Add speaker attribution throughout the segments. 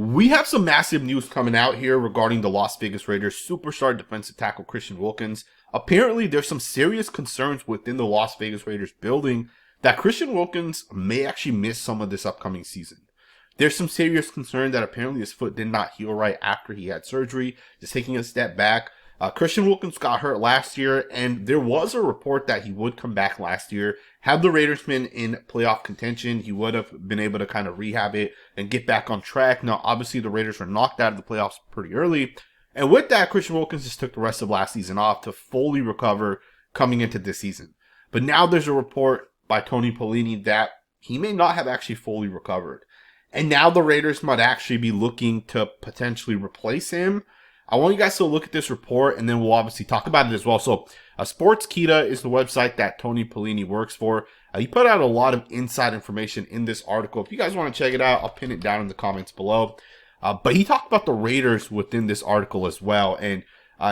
Speaker 1: We have some massive news coming out here regarding the Las Vegas Raiders superstar defensive tackle Christian Wilkins. Apparently, there's some serious concerns within the Las Vegas Raiders building that Christian Wilkins may actually miss some of this upcoming season. There's some serious concern that apparently his foot did not heal right after he had surgery. Just taking a step back, Christian Wilkins got hurt last year, and there was a report that he would come back last year. Had the Raiders been in playoff contention, he would have been able to kind of rehab it and get back on track. Now, obviously, the Raiders were knocked out of the playoffs pretty early. And with that, Christian Wilkins just took the rest of last season off to fully recover coming into this season. But now there's a report by Tony Pelini that he may not have actually fully recovered. And now the Raiders might actually be looking to potentially replace him. I want you guys to look at this report, and then we'll obviously talk about it as well. So, Sportskita is the website that Tony Pelini works for. He put out a lot of inside information in this article. If you guys want to check it out, I'll pin it down in the comments below. But he talked about the Raiders within this article as well. And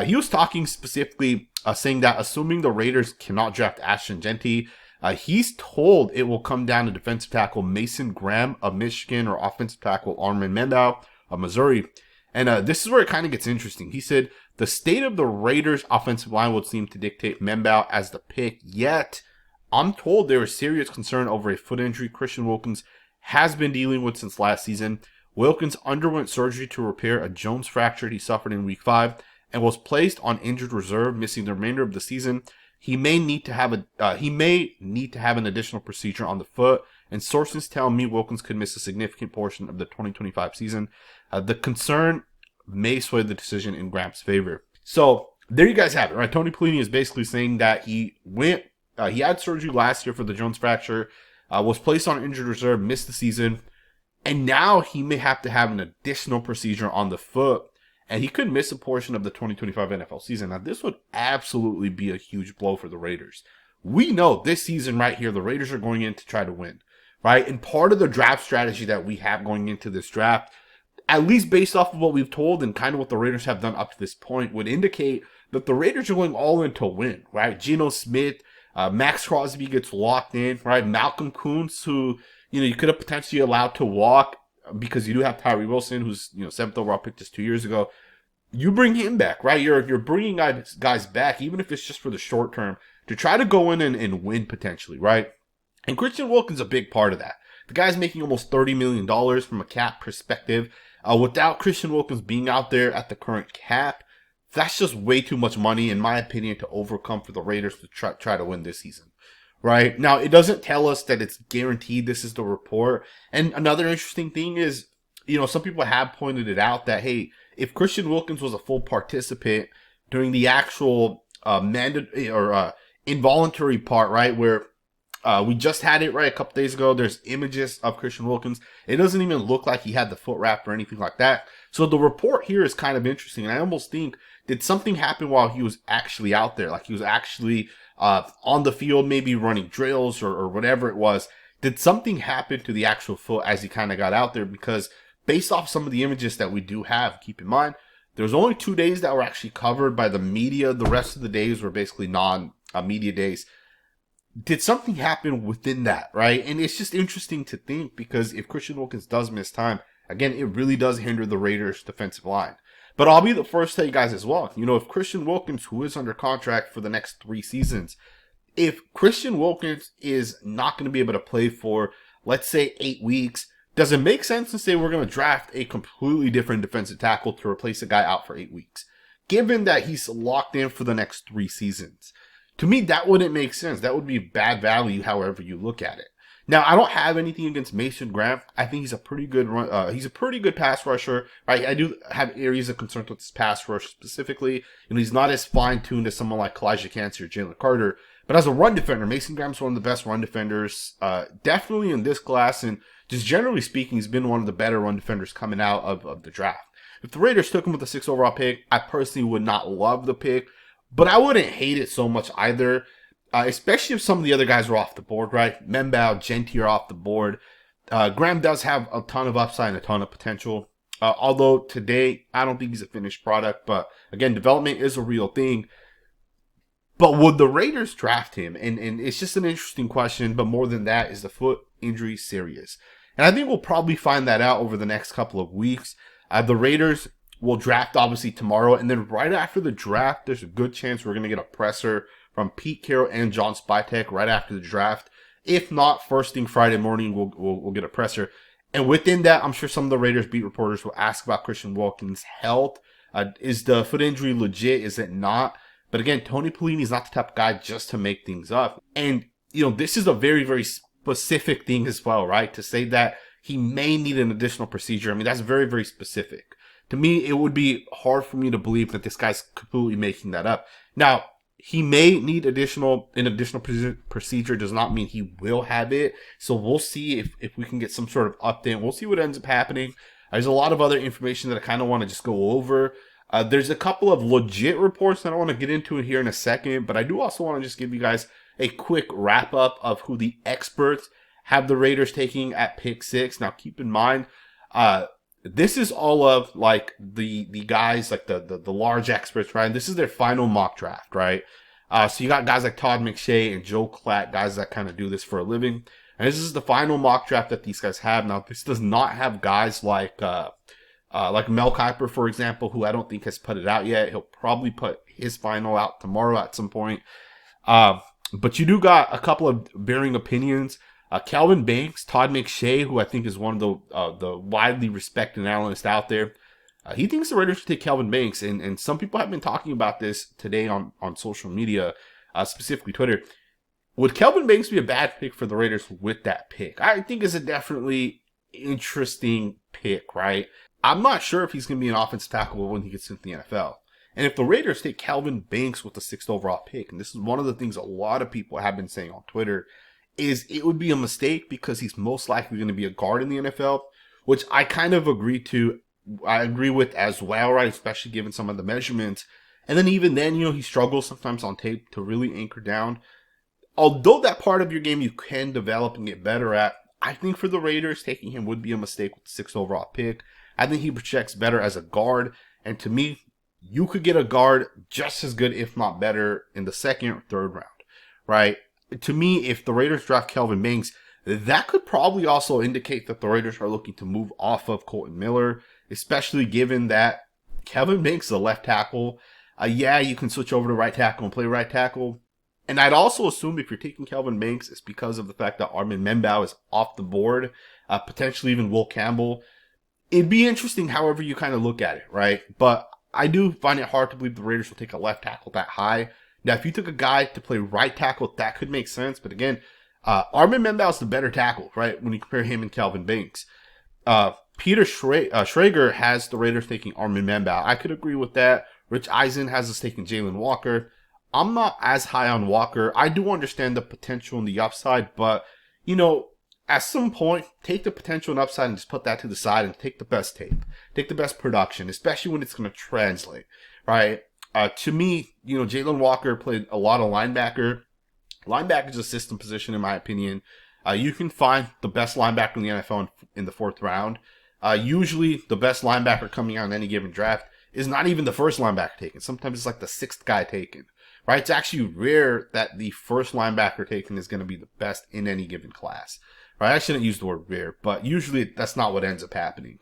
Speaker 1: he was talking specifically saying that assuming the Raiders cannot draft Ashton Jeanty, he's told it will come down to defensive tackle Mason Graham of Michigan or offensive tackle Armin Mendel of Missouri. And this is where it kind of gets interesting. He said, the state of the Raiders offensive line would seem to dictate Mendel as the pick, yet I'm told there is serious concern over a foot injury Christian Wilkins has been dealing with since last season. Wilkins underwent surgery to repair a Jones fracture he suffered in week 5 and was placed on injured reserve, missing the remainder of the season. He may need to have an additional procedure on the foot, and sources tell me Wilkins could miss a significant portion of the 2025 season. The concern may sway the decision in Graham's favor. So there you guys have it, right? Tony Pelini is basically saying that he had surgery last year for the Jones fracture, was placed on injured reserve, missed the season, and now he may have to have an additional procedure on the foot, and he could miss a portion of the 2025 NFL season. Now, this would absolutely be a huge blow for the Raiders. We know this season right here, the Raiders are going in to try to win, right? And part of the draft strategy that we have going into this draft, at least based off of what we've told and kind of what the Raiders have done up to this point, would indicate that the Raiders are going all in to win, right? Geno Smith, Maxx Crosby gets locked in, right? Malcolm Koonce, who, you could have potentially allowed to walk because you do have Tyree Wilson, who's, 7th overall pick just 2 years ago. You bring him back, right? You're bringing guys back, even if it's just for the short term, to try to go in and win potentially, right? And Christian Wilkins is a big part of that. The guy's making almost $30 million from a cap perspective. Without Christian Wilkins being out there at the current cap, that's just way too much money, in my opinion, to overcome for the Raiders to try to win this season. Right? Now, it doesn't tell us that it's guaranteed. This is the report. And another interesting thing is, some people have pointed it out that, hey, if Christian Wilkins was a full participant during the actual involuntary part, right, where we just had it, right, a couple days ago, there's images of Christian Wilkins. It doesn't even look like he had the foot wrap or anything like that. So the report here is kind of interesting. And I almost think, did something happen while he was actually out there? Like he was actually on the field, maybe running drills or whatever it was. Did something happen to the actual foot as he kind of got out there? Because based off some of the images that we do have, keep in mind, there's only 2 days that were actually covered by the media. The rest of the days were basically non-media days. Did something happen within that, right? And it's just interesting to think, because if Christian Wilkins does miss time, again, it really does hinder the Raiders' defensive line. But I'll be the first to tell you guys as well, if Christian Wilkins, who is under contract for the next 3 seasons, if Christian Wilkins is not going to be able to play for, let's say, 8 weeks, does it make sense to say we're going to draft a completely different defensive tackle to replace a guy out for 8 weeks, given that he's locked in for the next 3 seasons? To me, that wouldn't make sense. That would be bad value, however you look at it. Now, I don't have anything against Mason Graham. I think he's a pretty good he's a pretty good pass rusher. Right? I do have areas of concern with his pass rush specifically. He's not as fine-tuned as someone like Elijah Cansey or Jalen Carter. But as a run defender, Mason Graham's one of the best run defenders, definitely in this class. And just generally speaking, he's been one of the better run defenders coming out of the draft. If the Raiders took him with the 6th overall pick, I personally would not love the pick, but I wouldn't hate it so much either. Especially if some of the other guys are off the board, right? Mendel, Jeanty are off the board. Graham does have a ton of upside and a ton of potential. Although today, I don't think he's a finished product. But again, development is a real thing. But would the Raiders draft him? And it's just an interesting question. But more than that, is the foot injury serious? And I think we'll probably find that out over the next couple of weeks. The Raiders will draft obviously tomorrow, and then right after the draft, there's a good chance we're going to get a presser from Pete Carroll and John Spytek right after the draft. If not, first thing Friday morning, we'll get a presser. And within that, I'm sure some of the Raiders beat reporters will ask about Christian Wilkins' health. Is the foot injury legit? Is it not? But again, Tony Pelini's not the type of guy just to make things up. And, this is a very, very specific thing as well, right? To say that he may need an additional procedure. I mean, that's very, very specific. To me, it would be hard for me to believe that this guy's completely making that up. Now, he may need an additional procedure. Does not mean he will have it. So we'll see if we can get some sort of update. We'll see what ends up happening. There's a lot of other information that I kind of want to just go over. There's a couple of legit reports that I want to get into here in a second, but I do also want to just give you guys a quick wrap up of who the experts have the Raiders taking at pick 6. Now, keep in mind, this is all of like the guys, like the large experts, right? This is their final mock draft, right? So you got guys like Todd McShay and Joe Klatt, guys that kind of do this for a living. And this is the final mock draft that these guys have. Now, this does not have guys like Mel Kiper, for example, who I don't think has put it out yet. He'll probably put his final out tomorrow at some point. But you do got a couple of varying opinions. Calvin Banks, Todd McShay, who I think is one of the widely respected analysts out there. He thinks the Raiders should take Calvin Banks. And some people have been talking about this today on social media, specifically Twitter. Would Calvin Banks be a bad pick for the Raiders with that pick? I think it's a definitely interesting pick, right? I'm not sure if he's going to be an offensive tackle when he gets into the NFL. And if the Raiders take Calvin Banks with the 6th overall pick, and this is one of the things a lot of people have been saying on Twitter, is it would be a mistake because he's most likely going to be a guard in the NFL, which I kind of agree with as well, right? Especially given some of the measurements. And then even then, he struggles sometimes on tape to really anchor down. Although that part of your game you can develop and get better at, I think for the Raiders, taking him would be a mistake with the 6th overall pick. I think he projects better as a guard. And to me, you could get a guard just as good, if not better, in the 2nd or 3rd round, right? To me, if the Raiders draft Calvin Banks, that could probably also indicate that the Raiders are looking to move off of Kolton Miller, especially given that Calvin Banks is a left tackle. Yeah, you can switch over to right tackle and play right tackle. And I'd also assume if you're taking Calvin Banks, it's because of the fact that Armin Membau is off the board, potentially even Will Campbell. It'd be interesting however you kind of look at it, right? But I do find it hard to believe the Raiders will take a left tackle that high. Now, if you took a guy to play right tackle, that could make sense. But again, Armin Membau is the better tackle, right? When you compare him and Calvin Banks. Peter Schrager has the Raiders taking Armin Membau. I could agree with that. Rich Eisen has us taking Jalen Walker. I'm not as high on Walker. I do understand the potential and the upside, but, at some point, take the potential and upside and just put that to the side and take the best tape. Take the best production, especially when it's going to translate, right? To me, Jalen Walker played a lot of linebacker. Linebacker is a system position, in my opinion. You can find the best linebacker in the NFL in the 4th round. Usually, the best linebacker coming out in any given draft is not even the first linebacker taken. Sometimes it's like the 6th guy taken, right? It's actually rare that the first linebacker taken is going to be the best in any given class, right? I shouldn't use the word rare, but usually that's not what ends up happening.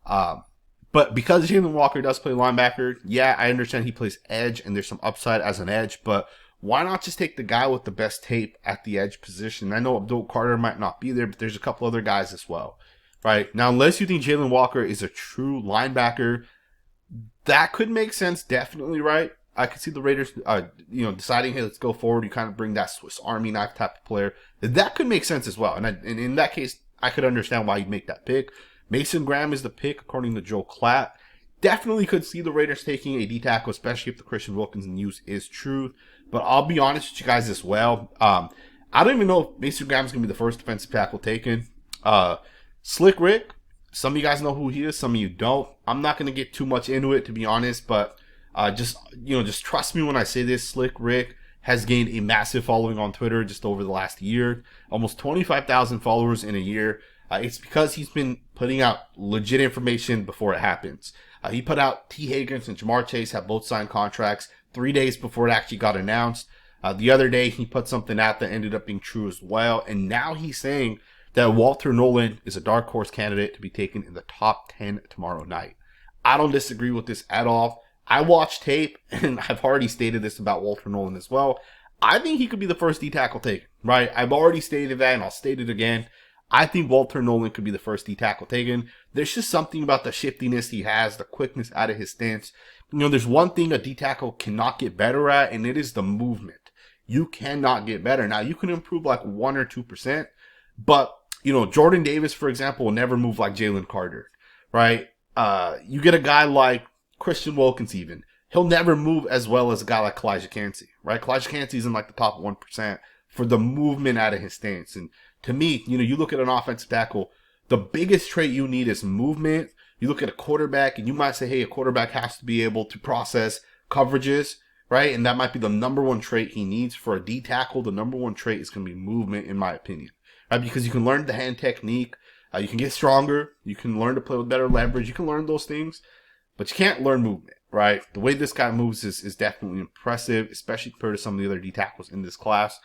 Speaker 1: But because Jalen Walker does play linebacker, yeah, I understand he plays edge and there's some upside as an edge, but why not just take the guy with the best tape at the edge position? I know Abdul Carter might not be there, but there's a couple other guys as well, right? Now, unless you think Jalen Walker is a true linebacker, that could make sense, definitely, right? I could see the Raiders, deciding, hey, let's go forward. You kind of bring that Swiss Army knife type of player. That could make sense as well. And in that case, I could understand why you'd make that pick. Mason Graham is the pick, according to Joe Klatt. Definitely could see the Raiders taking a D-tackle, especially if the Christian Wilkins news is true. But I'll be honest with you guys as well. I don't even know if Mason Graham is going to be the first defensive tackle taken. Slick Rick, some of you guys know who he is, some of you don't. I'm not going to get too much into it, to be honest, but just trust me when I say this. Slick Rick has gained a massive following on Twitter just over the last year. Almost 25,000 followers in a year. It's because he's been putting out legit information before it happens. He put out T. Higgins and Jamar Chase have both signed contracts 3 days before it actually got announced. The other day, he put something out that ended up being true as well. And now he's saying that Walter Nolan is a dark horse candidate to be taken in the top 10 tomorrow night. I don't disagree with this at all. I watched tape, and I've already stated this about Walter Nolan as well. I think he could be the first D tackle taken, right? I've already stated that, and I'll state it again. I think Walter Nolan could be the first D tackle taken. There's just something about the shiftiness he has, the quickness out of his stance. There's one thing a D tackle cannot get better at, and it is the movement. You cannot get better. Now, you can improve like 1 or 2%, but, Jordan Davis, for example, will never move like Jalen Carter, right? You get a guy like Christian Wilkins even. He'll never move as well as a guy like koonce, right? Koonce is in like the top 1% for the movement out of his stance. And to me, you look at an offensive tackle, the biggest trait you need is movement. You look at a quarterback and you might say, hey, a quarterback has to be able to process coverages, right? And that might be the number one trait he needs. For a D tackle, the number one trait is going to be movement, in my opinion, right? Because you can learn the hand technique. You can get stronger. You can learn to play with better leverage. You can learn those things, but you can't learn movement, right? The way this guy moves is definitely impressive, especially compared to some of the other D tackles in this class.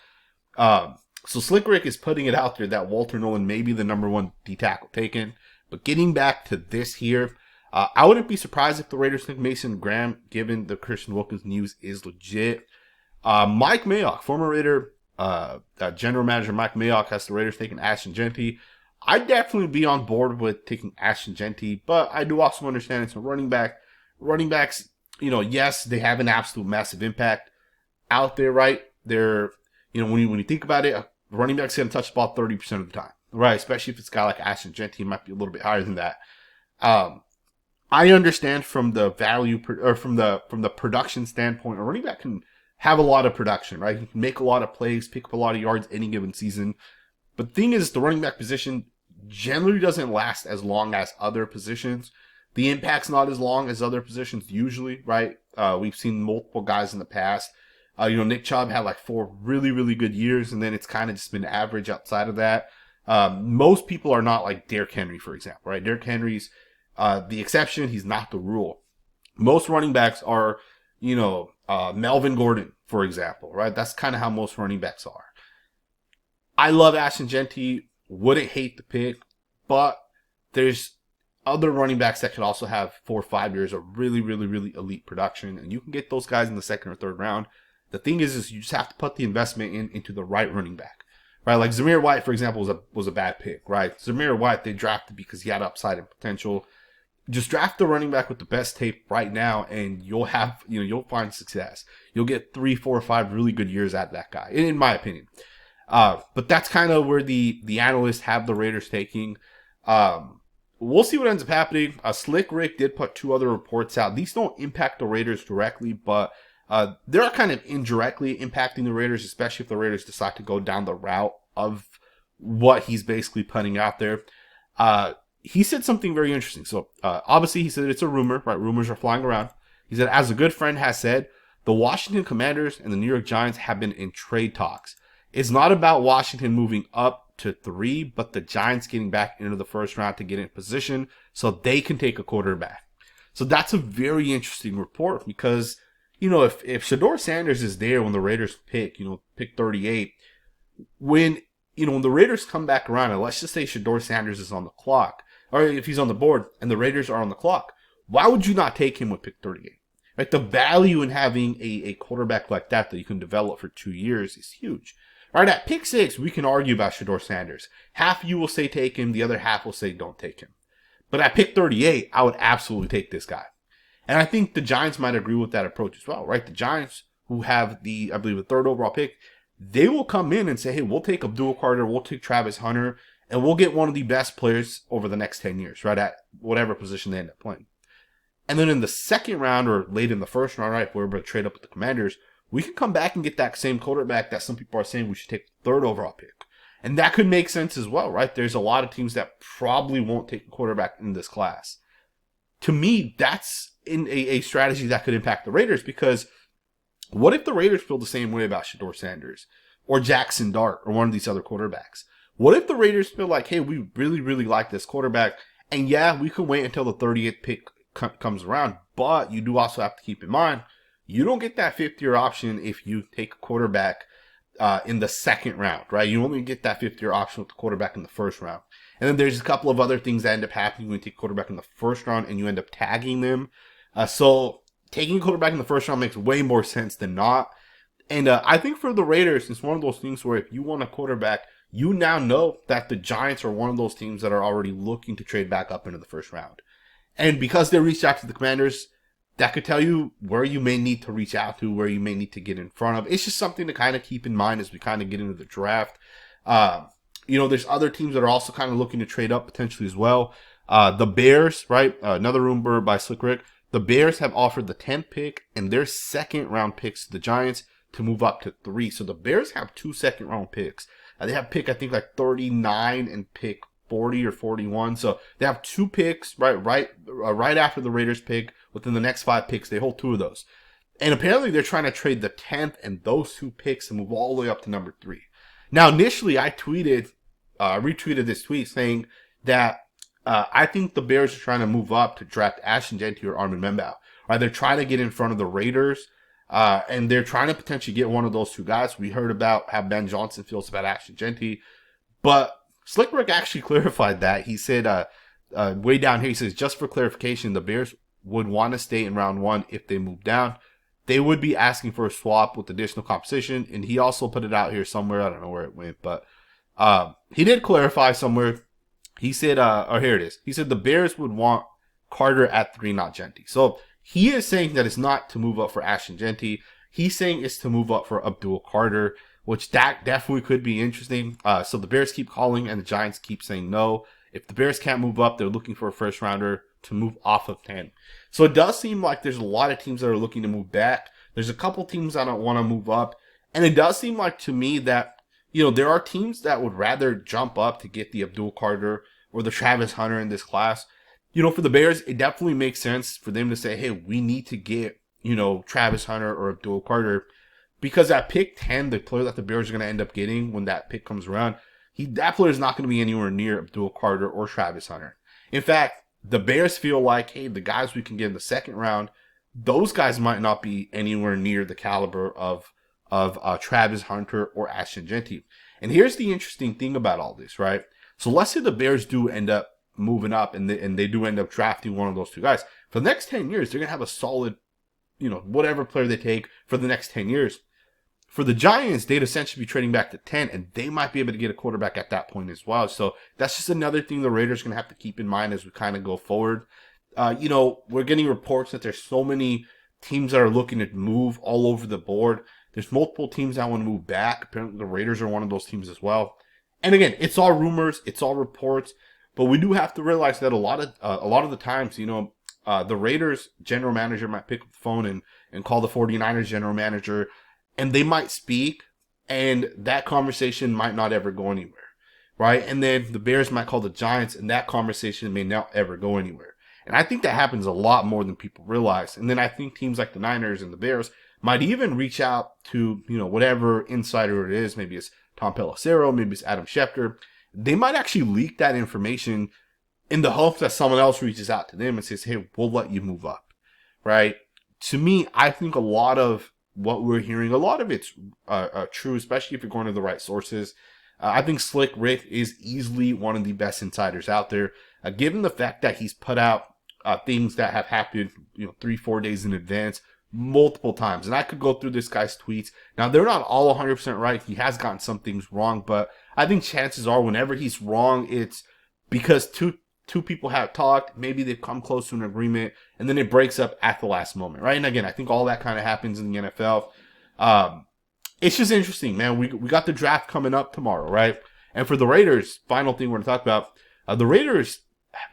Speaker 1: So Slick Rick is putting it out there that Walter Nolan may be the number one D tackle taken. But getting back to this here, I wouldn't be surprised if the Raiders think Mason Graham, given the Christian Wilkins news, is legit. Mike Mayock, former Raider general manager Mike Mayock, has the Raiders taking Ashton Jeanty. I'd definitely be on board with taking Ashton Jeanty, but I do also understand it's a running back. Running backs, yes, they have an absolute massive impact out there, right? They're, when you think about it, a running back's going to touch the ball 30% of the time, right? Especially if it's a guy like Ashton Jeanty, it might be a little bit higher than that. I understand from the value or from the production standpoint, a running back can have a lot of production, right? He can make a lot of plays, pick up a lot of yards any given season. But the thing is, the running back position generally doesn't last as long as other positions. The impact's not as long as other positions usually, right? We've seen multiple guys in the past. Nick Chubb had like 4 really, really good years, and then it's kind of just been average outside of that. Most people are not like Derrick Henry, for example, right? Derrick Henry's the exception. He's not the rule. Most running backs are, Melvin Gordon, for example, right? That's kind of how most running backs are. I love Ashton Jeanty. Wouldn't hate the pick, but there's other running backs that could also have 4 or 5 years of really, really, really elite production, and you can get those guys in the second or third round. The thing is you just have to put the investment into the right running back, right? Like Zamir White, for example, was a bad pick, right? Zamir White, they drafted because he had upside and potential. Just draft the running back with the best tape right now, and you'll have, you'll find success. You'll get 3, 4, or 5 really good years out of that guy, in my opinion. But that's kind of where the analysts have the Raiders taking. We'll see what ends up happening. Slick Rick did put 2 other reports out. These don't impact the Raiders directly, but they're kind of indirectly impacting the Raiders, especially if the Raiders decide to go down the route of what he's basically putting out there. He said something very interesting. So obviously he said it's a rumor, right? Rumors are flying around. He said, as a good friend has said, the Washington Commanders and the New York Giants have been in trade talks. It's not about Washington moving up to 3, but the Giants getting back into the first round to get in position so they can take a quarterback. So that's a very interesting report because, if Shedeur Sanders is there when the Raiders pick 38, when the Raiders come back around, and let's just say Shedeur Sanders is on the clock, or if he's on the board and the Raiders are on the clock, why would you not take him with pick 38? Right? The value in having a quarterback like that you can develop for 2 years is huge. All right, at pick 6, we can argue about Shedeur Sanders. Half of you will say take him, the other half will say don't take him. But at pick 38, I would absolutely take this guy. And I think the Giants might agree with that approach as well, right? The Giants, who have the 3rd overall pick, they will come in and say, hey, we'll take Abdul Carter, we'll take Travis Hunter, and we'll get one of the best players over the next 10 years, right, at whatever position they end up playing. And then in the second round or late in the first round, right, if we're able to trade up with the Commanders, we can come back and get that same quarterback that some people are saying we should take the 3rd overall pick. And that could make sense as well, right? There's a lot of teams that probably won't take a quarterback in this class. To me, that's in a strategy that could impact the Raiders, because what if the Raiders feel the same way about Shedeur Sanders or Jackson Dart or one of these other quarterbacks? What if the Raiders feel like, hey, we really, really like this quarterback, and yeah, we can wait until the 30th pick comes around, but you do also have to keep in mind, you don't get that 5th-year option if you take a quarterback in the second round, right? You only get that fifth-year option with the quarterback in the first round. And then there's a couple of other things that end up happening when you take quarterback in the first round and you end up tagging them. So taking a quarterback in the first round makes way more sense than not. And I think for the Raiders, it's one of those things where if you want a quarterback, you now know that the Giants are one of those teams that are already looking to trade back up into the first round. And because they reached out to the Commanders, that could tell you where you may need to reach out to, where you may need to get in front of. It's just something to kind of keep in mind as we kind of get into the draft. There's other teams that are also kind of looking to trade up potentially as well. The Bears, right? Another rumor by Slick Rick. The Bears have offered the 10th pick and their second round picks to the Giants to move up to 3. So the Bears have 2 second round picks. They have pick, I think, like 39 and pick 40 or 41. So they have 2 picks right after the Raiders pick. Within the next 5 picks, they hold 2 of those. And apparently they're trying to trade the 10th and those 2 picks and move all the way up to number 3. Now, initially, I retweeted this tweet saying that I think the Bears are trying to move up to draft Ashton Jeanty or Armin Membaugh. Right? They're trying to get in front of the Raiders, and they're trying to potentially get one of those 2 guys. We heard about how Ben Johnson feels about Ashton Jeanty, but Slick Rick actually clarified that. He said, way down here, he says, just for clarification, the Bears would want to stay in round 1 if they move down. They would be asking for a swap with additional compensation, and he also put it out here somewhere. I don't know where it went, but he did clarify somewhere. He said, here it is. He said the Bears would want Carter at 3, not Jeanty. So he is saying that it's not to move up for Ashton Jeanty. He's saying it's to move up for Abdul Carter, which that definitely could be interesting. So the Bears keep calling and the Giants keep saying no. If the Bears can't move up, they're looking for a first rounder to move off of 10. So it does seem like there's a lot of teams that are looking to move back. There's a couple teams that don't want to move up. And it does seem like to me that, there are teams that would rather jump up to get the Abdul Carter or the Travis Hunter in this class. For the Bears, it definitely makes sense for them to say, hey, we need to get, Travis Hunter or Abdul Carter, because at pick 10, the player that the Bears are going to end up getting when that pick comes around, that player is not going to be anywhere near Abdul Carter or Travis Hunter. In fact, the Bears feel like, hey, the guys we can get in the second round, those guys might not be anywhere near the caliber of Travis Hunter or Ashton Jeanty. And here's the interesting thing about all this, right? So let's say the Bears do end up moving up and they do end up drafting one of those 2 guys. For the next 10 years, they're going to have a solid, whatever player they take for the next 10 years. For the Giants, they'd essentially be trading back to 10, and they might be able to get a quarterback at that point as well. So that's just another thing the Raiders are going to have to keep in mind as we kind of go forward. We're getting reports that there's so many teams that are looking to move all over the board. There's multiple teams that want to move back. Apparently the Raiders are one of those teams as well. And again, it's all rumors, it's all reports, but we do have to realize that a lot of the times, the Raiders general manager might pick up the phone and call the 49ers general manager, and they might speak, and that conversation might not ever go anywhere, right? And then the Bears might call the Giants, and that conversation may not ever go anywhere. And I think that happens a lot more than people realize. And then I think teams like the Niners and the Bears might even reach out to, whatever insider it is. Maybe it's Tom Pelissero, maybe it's Adam Schefter. They might actually leak that information in the hopes that someone else reaches out to them and says, hey, we'll let you move up, right? To me, I think a lot of what we're hearing, a lot of it's true, especially if you're going to the right sources. I think Slick Rick is easily one of the best insiders out there, given the fact that he's put out things that have happened, 3-4 days in advance, multiple times. And I could go through this guy's tweets. Now, they're not all 100% right. He has gotten some things wrong, but I think chances are whenever he's wrong, it's because two people have talked, maybe they've come close to an agreement, and then it breaks up at the last moment, right? And again, I think all that kind of happens in the NFL. It's just interesting, man. We got the draft coming up tomorrow, right? And for the Raiders, final thing we're going to talk about, the Raiders,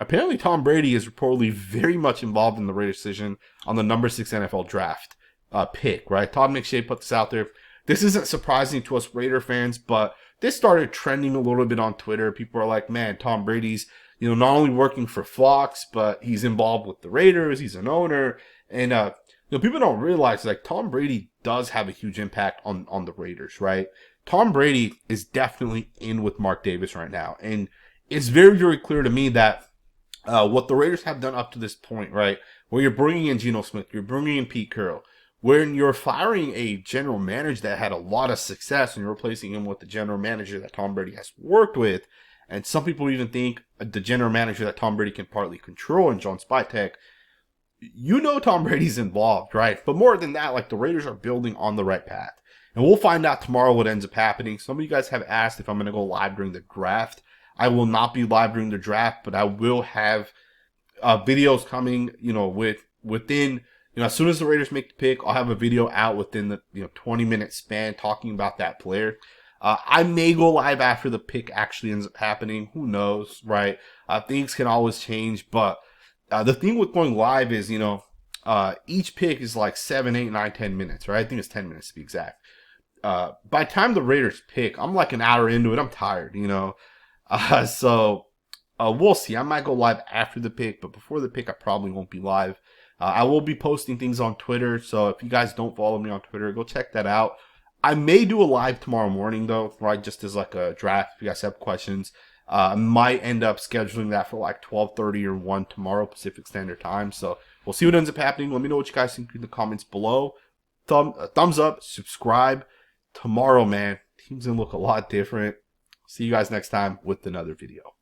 Speaker 1: apparently Tom Brady is reportedly very much involved in the Raiders' decision on the number 6 NFL draft pick, right? Todd McShay put this out there. This isn't surprising to us Raider fans, but this started trending a little bit on Twitter. People are like, man, Tom Brady's, not only working for Fox, but he's involved with the Raiders. He's an owner. And, people don't realize, like, Tom Brady does have a huge impact on the Raiders, right? Tom Brady is definitely in with Mark Davis right now. And it's very, very clear to me that what the Raiders have done up to this point, right, where you're bringing in Geno Smith, you're bringing in Pete Carroll, when you're firing a general manager that had a lot of success and you're replacing him with the general manager that Tom Brady has worked with, and some people even think the general manager that Tom Brady can partly control in John Spytek, you know Tom Brady's involved, right? But more than that, like, the Raiders are building on the right path. And we'll find out tomorrow what ends up happening. Some of you guys have asked if I'm going to go live during the draft. I will not be live during the draft, but I will have videos coming, within, as soon as the Raiders make the pick, I'll have a video out within the 20-minute span talking about that player. I may go live after the pick actually ends up happening. Who knows, right? Things can always change, but the thing with going live is, each pick is like 7, 8, 9, 10 minutes, right? I think it's 10 minutes to be exact. By the time the Raiders pick, I'm like an hour into it. I'm tired, So we'll see. I might go live after the pick, but before the pick, I probably won't be live. I will be posting things on Twitter, so if you guys don't follow me on Twitter, go check that out. I may do a live tomorrow morning, though, right, just as like a draft if you guys have questions. I might end up scheduling that for like 12:30 or 1 tomorrow Pacific Standard Time. So we'll see what ends up happening. Let me know what you guys think in the comments below. Thumbs up, subscribe. Tomorrow, man, team's going to look a lot different. See you guys next time with another video.